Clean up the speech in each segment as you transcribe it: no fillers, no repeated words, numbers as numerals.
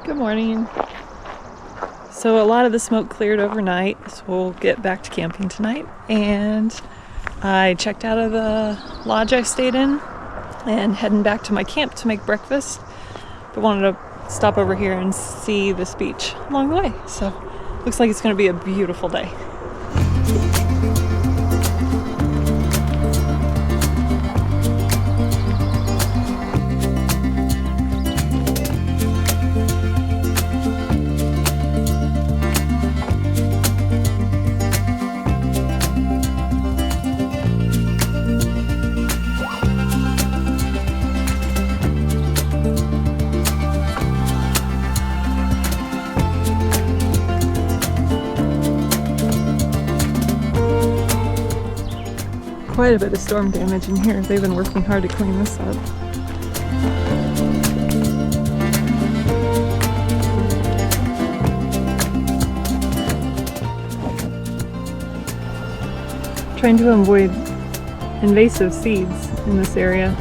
Good morning. So a lot of the smoke cleared overnight, so we'll get back to camping tonight. And I checked out of the lodge I stayed in and heading back to my camp to make breakfast. But wanted to stop over here and see this beach along the way. So looks like it's going to be a beautiful day. Quite a bit of storm damage in here. They've been working hard to clean this up. Trying to avoid invasive seeds in this area.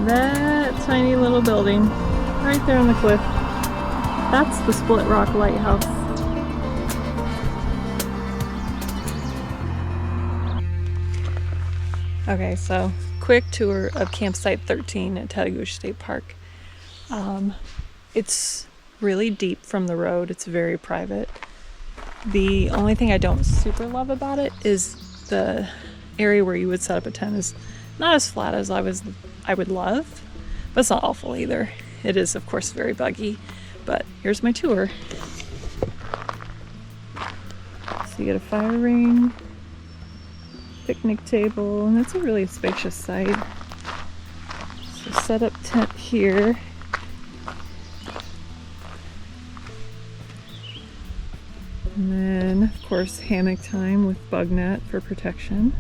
That tiny little building right there on the cliff, that's the Split Rock Lighthouse. Okay, so quick tour of Campsite 13 at Tallagoosh State Park. It's really deep from the road. It's very private. The only thing I don't super love about it is the area where you would set up a tent is not as flat as I would love, but it's not awful either. It is, of course, very buggy, but here's my tour. So you get a fire ring, picnic table, and it's a really spacious site. So set up tent here. And then, of course, hammock time with bug net for protection.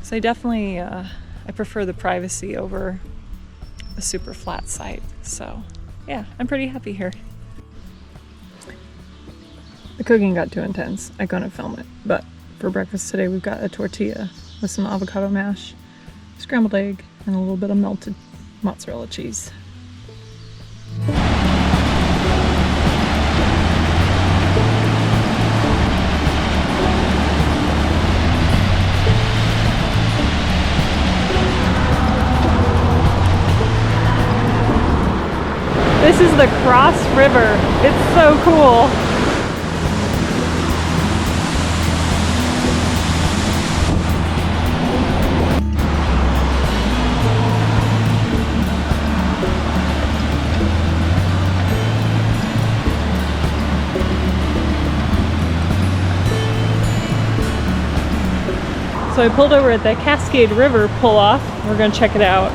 So I definitely, I prefer the privacy over a super flat site. So yeah, I'm pretty happy here. The cooking got too intense. I couldn't film it. But for breakfast today, we've got a tortilla with some avocado mash, scrambled egg, and a little bit of melted mozzarella cheese. This is the Cross River. It's so cool. So I pulled over at the Cascade River pull-off. We're gonna check it out.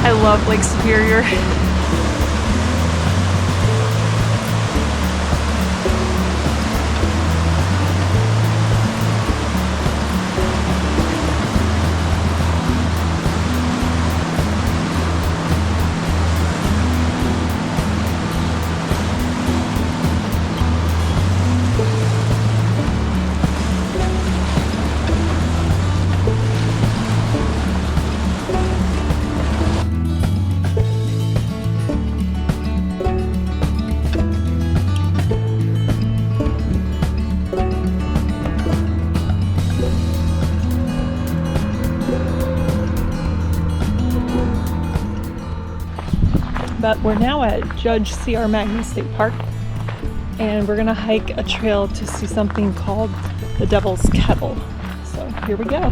I love Lake Superior. But we're now at Judge C.R. Magnet State Park, and we're gonna hike a trail to see something called the Devil's Kettle. So here we go.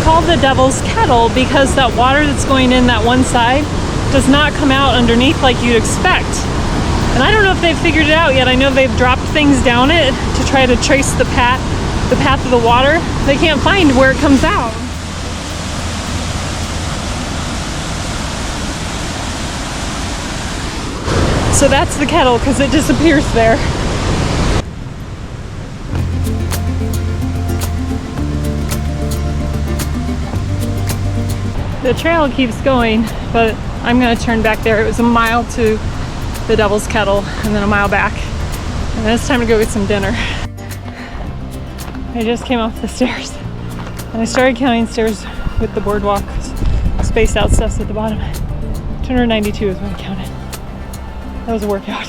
Called the Devil's Kettle because that water that's going in that one side does not come out underneath like you'd expect. And I don't know if they've figured it out yet. I know they've dropped things down it to try to trace the path of the water. They can't find where it comes out. So that's the kettle because it disappears there. The trail keeps going, but I'm going to turn back there. It was a mile to the Devil's Kettle, and then a mile back. And then it's time to go get some dinner. I just came off the stairs and I started counting stairs with the boardwalk spaced out steps at the bottom. 292 is what I counted. That was a workout.